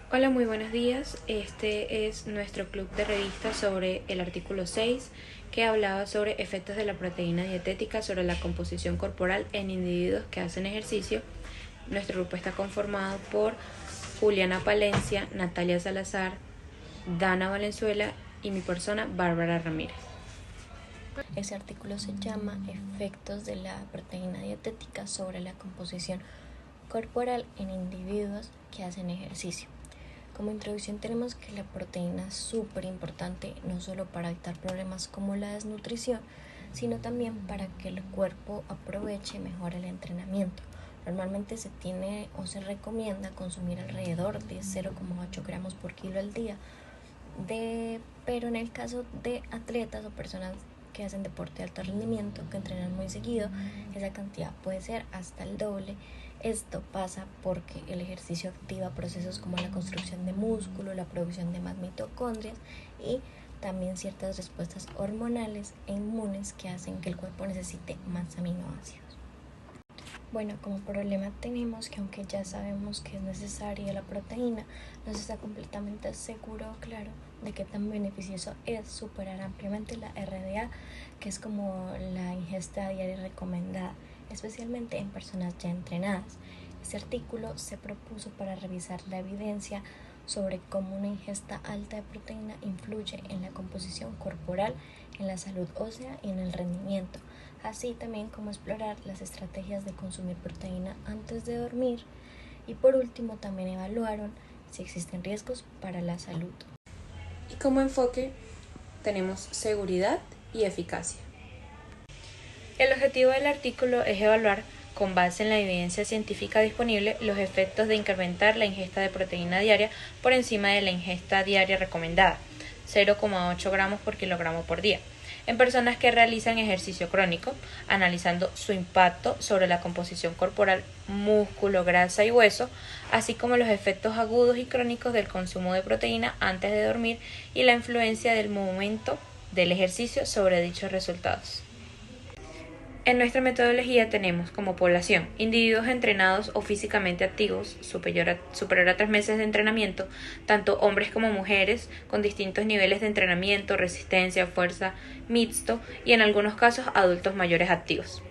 Hola, muy buenos días. Este es nuestro club de revistas sobre el artículo 6, que hablaba sobre efectos de la proteína dietética sobre la composición corporal en individuos que hacen ejercicio. Nuestro grupo está conformado por Juliana Palencia, Natalia Salazar, Dana Valenzuela y mi persona, Bárbara Ramírez. Ese artículo se llama Efectos de la proteína dietética sobre la composición corporal en individuos que hacen ejercicio. Como introducción tenemos que la proteína es súper importante no solo para evitar problemas como la desnutrición, sino también para que el cuerpo aproveche mejor el entrenamiento. Normalmente se tiene o se recomienda consumir alrededor de 0,8 gramos por kilo al día, pero en el caso de atletas o personas que hacen deporte de alto rendimiento, que entrenan muy seguido, esa cantidad puede ser hasta el doble. Esto pasa porque el ejercicio activa procesos como la construcción de músculo, la producción de más mitocondrias y también ciertas respuestas hormonales e inmunes que hacen que el cuerpo necesite más aminoácidos. Bueno, como problema tenemos que aunque ya sabemos que es necesaria la proteína, no se está completamente seguro o claro de qué tan beneficioso es superar ampliamente la RDA, que es como la ingesta diaria recomendada, especialmente en personas ya entrenadas. Este artículo se propuso para revisar la evidencia sobre cómo una ingesta alta de proteína influye en la composición corporal, en la salud ósea y en el rendimiento, así también como explorar las estrategias de consumir proteína antes de dormir y por último también evaluaron si existen riesgos para la salud. Y como enfoque tenemos seguridad y eficacia. El objetivo del artículo es evaluar, con base en la evidencia científica disponible, los efectos de incrementar la ingesta de proteína diaria por encima de la ingesta diaria recomendada, 0,8 gramos por kilogramo por día, en personas que realizan ejercicio crónico, analizando su impacto sobre la composición corporal, músculo, grasa y hueso, así como los efectos agudos y crónicos del consumo de proteína antes de dormir y la influencia del momento del ejercicio sobre dichos resultados. En nuestra metodología tenemos como población individuos entrenados o físicamente activos, superior a 3 meses de entrenamiento, tanto hombres como mujeres, con distintos niveles de entrenamiento, resistencia, fuerza, mixto y en algunos casos adultos mayores activos.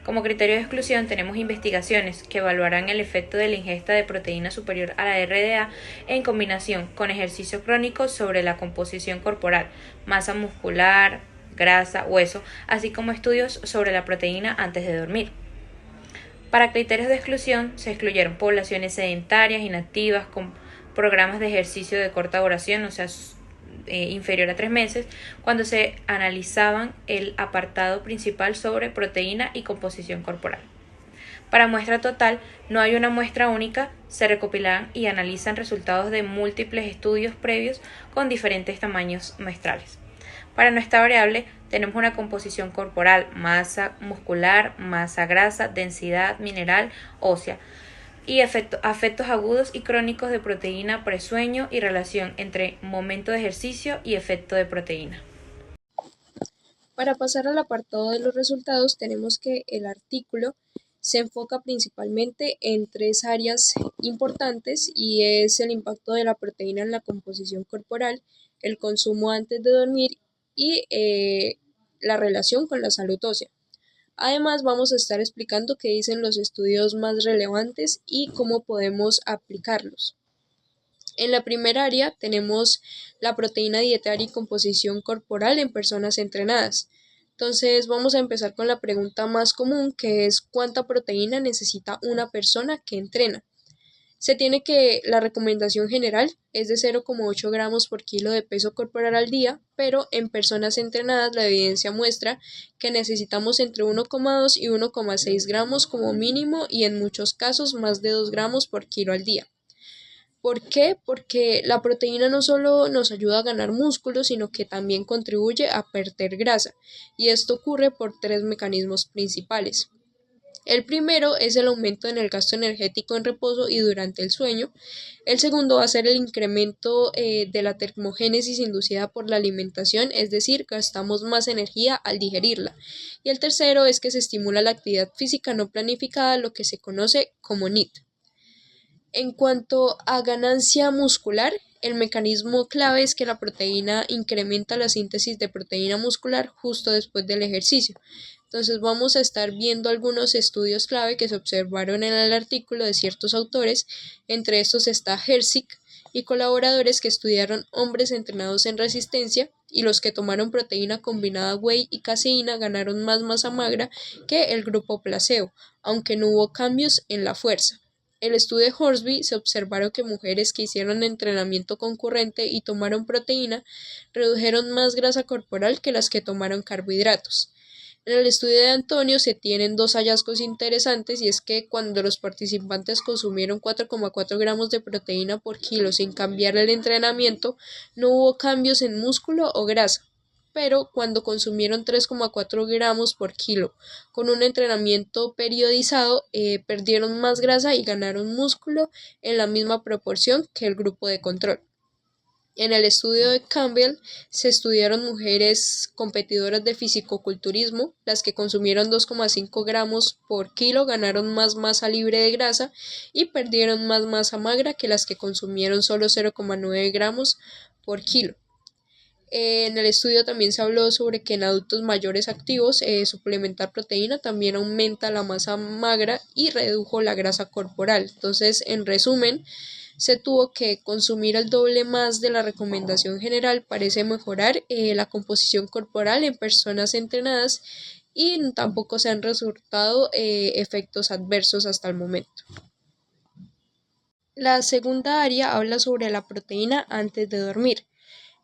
Como criterio de exclusión tenemos investigaciones que evaluarán el efecto de la ingesta de proteína superior a la RDA en combinación con ejercicio crónico sobre la composición corporal, masa muscular, grasa, hueso, así como estudios sobre la proteína antes de dormir. Para criterios de exclusión se excluyeron poblaciones sedentarias, inactivas, con programas de ejercicio de corta duración, o sea, inferior a 3 meses, cuando se analizaban el apartado principal sobre proteína y composición corporal. Para muestra total, no hay una muestra única, se recopilan y analizan resultados de múltiples estudios previos con diferentes tamaños muestrales. Para nuestra variable tenemos una composición corporal, masa muscular, masa grasa, densidad mineral ósea y efectos agudos y crónicos de proteína presueño y relación entre momento de ejercicio y efecto de proteína. Para pasar al apartado de los resultados, tenemos que el artículo se enfoca principalmente en tres áreas importantes y es el impacto de la proteína en la composición corporal, el consumo antes de dormir y la relación con la salud ósea. Además, vamos a estar explicando qué dicen los estudios más relevantes y cómo podemos aplicarlos. En la primera área tenemos la proteína dietaria y composición corporal en personas entrenadas. Entonces vamos a empezar con la pregunta más común, que es ¿cuánta proteína necesita una persona que entrena? Se tiene que la recomendación general es de 0,8 gramos por kilo de peso corporal al día, pero en personas entrenadas la evidencia muestra que necesitamos entre 1,2 y 1,6 gramos como mínimo y en muchos casos más de 2 gramos por kilo al día. ¿Por qué? Porque la proteína no solo nos ayuda a ganar músculo, sino que también contribuye a perder grasa, y esto ocurre por tres mecanismos principales. El primero es el aumento en el gasto energético en reposo y durante el sueño. El segundo va a ser el incremento de la termogénesis inducida por la alimentación, es decir, gastamos más energía al digerirla. Y el tercero es que se estimula la actividad física no planificada, lo que se conoce como NEAT. En cuanto a ganancia muscular, el mecanismo clave es que la proteína incrementa la síntesis de proteína muscular justo después del ejercicio. Entonces vamos a estar viendo algunos estudios clave que se observaron en el artículo de ciertos autores. Entre estos está Herzig y colaboradores que estudiaron hombres entrenados en resistencia, y los que tomaron proteína combinada whey y caseína ganaron más masa magra que el grupo placebo, aunque no hubo cambios en la fuerza. En el estudio de Horsby se observaron que mujeres que hicieron entrenamiento concurrente y tomaron proteína redujeron más grasa corporal que las que tomaron carbohidratos. En el estudio de Antonio se tienen dos hallazgos interesantes, y es que cuando los participantes consumieron 4,4 gramos de proteína por kilo sin cambiar el entrenamiento, no hubo cambios en músculo o grasa, pero cuando consumieron 3,4 gramos por kilo con un entrenamiento periodizado, perdieron más grasa y ganaron músculo en la misma proporción que el grupo de control. En el estudio de Campbell se estudiaron mujeres competidoras de fisicoculturismo. Las que consumieron 2,5 gramos por kilo ganaron más masa libre de grasa y perdieron más masa magra que las que consumieron solo 0,9 gramos por kilo. En el estudio también se habló sobre que en adultos mayores activos suplementar proteína también aumenta la masa magra y redujo la grasa corporal. Entonces, en resumen, se tuvo que consumir el doble más de la recomendación general. Parece mejorar la composición corporal en personas entrenadas, y tampoco se han resultado efectos adversos hasta el momento. La segunda área habla sobre la proteína antes de dormir.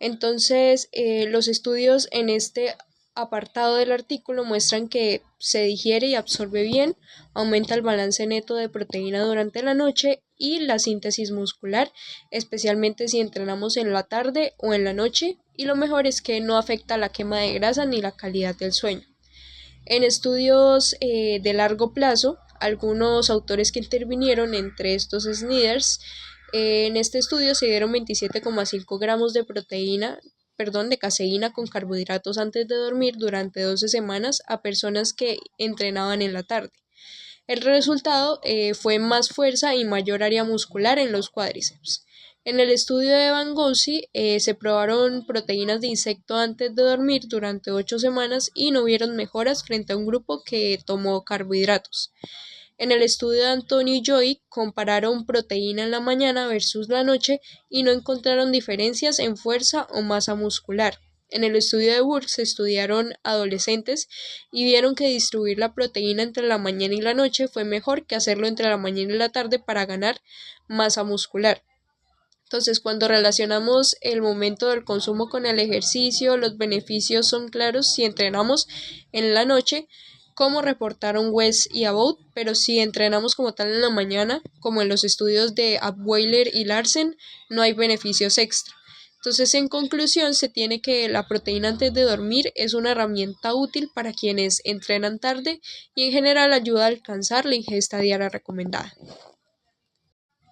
Entonces, los estudios en este apartado del artículo muestran que se digiere y absorbe bien, aumenta el balance neto de proteína durante la noche y la síntesis muscular, especialmente si entrenamos en la tarde o en la noche, y lo mejor es que no afecta la quema de grasa ni la calidad del sueño. En estudios de largo plazo, algunos autores que intervinieron, entre estos Snyders, en este estudio se dieron 27,5 gramos de de caseína con carbohidratos antes de dormir durante 12 semanas a personas que entrenaban en la tarde. El resultado fue más fuerza y mayor área muscular en los cuádriceps. En el estudio de Van Gogh se probaron proteínas de insecto antes de dormir durante 8 semanas y no vieron mejoras frente a un grupo que tomó carbohidratos. En el estudio de Antonio y Joy compararon proteína en la mañana versus la noche y no encontraron diferencias en fuerza o masa muscular. En el estudio de Burke se estudiaron adolescentes y vieron que distribuir la proteína entre la mañana y la noche fue mejor que hacerlo entre la mañana y la tarde para ganar masa muscular. Entonces, cuando relacionamos el momento del consumo con el ejercicio, los beneficios son claros si entrenamos en la noche, como reportaron West y Abbott, pero si entrenamos como tal en la mañana, como en los estudios de Abweiler y Larsen, no hay beneficios extra. Entonces, en conclusión, se tiene que la proteína antes de dormir es una herramienta útil para quienes entrenan tarde y en general ayuda a alcanzar la ingesta diaria recomendada.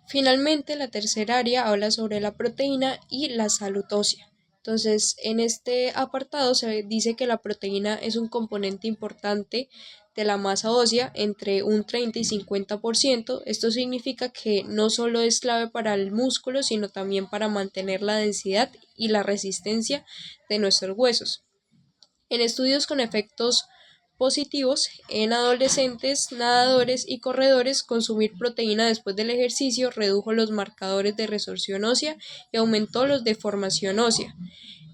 Finalmente, la tercera área habla sobre la proteína y la salud ósea. Entonces, en este apartado se dice que la proteína es un componente importante de la masa ósea, entre un 30 y 50%. Esto significa que no solo es clave para el músculo, sino también para mantener la densidad y la resistencia de nuestros huesos. En estudios con efectos positivos en adolescentes, nadadores y corredores, consumir proteína después del ejercicio redujo los marcadores de resorción ósea y aumentó los de formación ósea.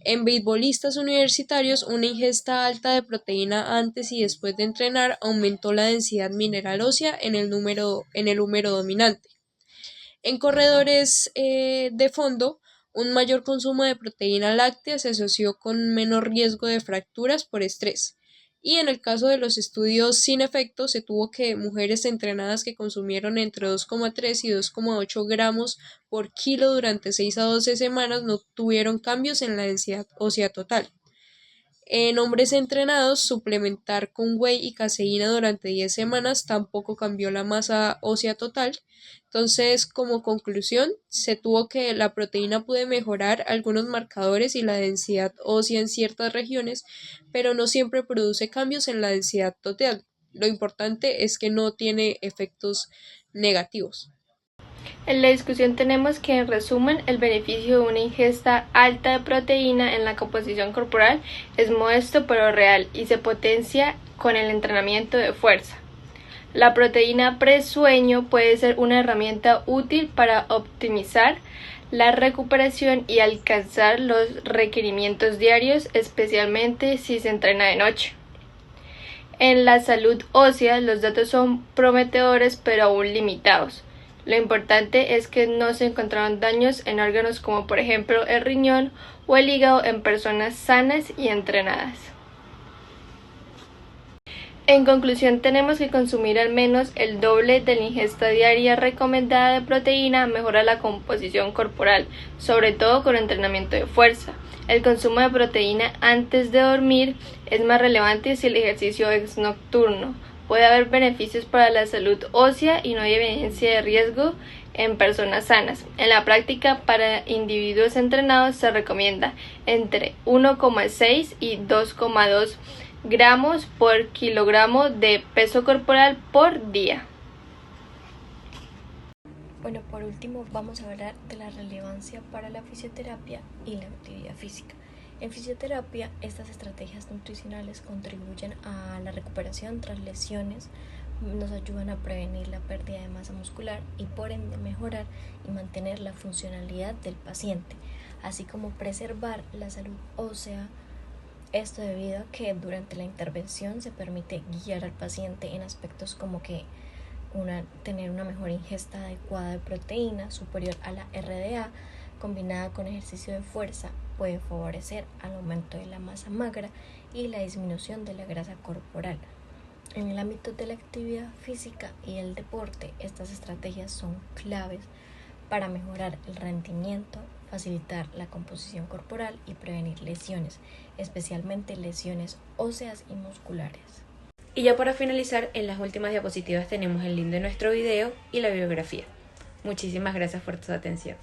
En beisbolistas universitarios, una ingesta alta de proteína antes y después de entrenar aumentó la densidad mineral ósea en el húmero dominante. En corredores de fondo, un mayor consumo de proteína láctea se asoció con menor riesgo de fracturas por estrés. Y en el caso de los estudios sin efecto, se tuvo que mujeres entrenadas que consumieron entre 2,3 y 2,8 gramos por kilo durante 6 a 12 semanas no tuvieron cambios en la densidad ósea total. En hombres entrenados, suplementar con whey y caseína durante 10 semanas tampoco cambió la masa ósea total. Entonces, como conclusión, se tuvo que la proteína puede mejorar algunos marcadores y la densidad ósea en ciertas regiones, pero no siempre produce cambios en la densidad total. Lo importante es que no tiene efectos negativos. En la discusión tenemos que, en resumen, el beneficio de una ingesta alta de proteína en la composición corporal es modesto pero real y se potencia con el entrenamiento de fuerza. La proteína presueño puede ser una herramienta útil para optimizar la recuperación y alcanzar los requerimientos diarios, especialmente si se entrena de noche. En la salud ósea, los datos son prometedores pero aún limitados. Lo importante es que no se encontraron daños en órganos como por ejemplo el riñón o el hígado en personas sanas y entrenadas. En conclusión, tenemos que consumir al menos el doble de la ingesta diaria recomendada de proteína mejora la composición corporal, sobre todo con entrenamiento de fuerza. El consumo de proteína antes de dormir es más relevante si el ejercicio es nocturno. Puede haber beneficios para la salud ósea y no hay evidencia de riesgo en personas sanas. En la práctica, para individuos entrenados se recomienda entre 1,6 y 2,2 gramos por kilogramo de peso corporal por día. Bueno, por último vamos a hablar de la relevancia para la fisioterapia y la actividad física. En fisioterapia, estas estrategias nutricionales contribuyen a la recuperación tras lesiones, nos ayudan a prevenir la pérdida de masa muscular y por ende mejorar y mantener la funcionalidad del paciente, así como preservar la salud ósea. Esto debido a que durante la intervención se permite guiar al paciente en aspectos como que tener una mejor ingesta adecuada de proteína superior a la RDA combinada con ejercicio de fuerza puede favorecer al aumento de la masa magra y la disminución de la grasa corporal. En el ámbito de la actividad física y el deporte, estas estrategias son claves para mejorar el rendimiento, facilitar la composición corporal y prevenir lesiones, especialmente lesiones óseas y musculares. Y ya para finalizar, en las últimas diapositivas tenemos el link de nuestro video y la bibliografía. Muchísimas gracias por tu atención.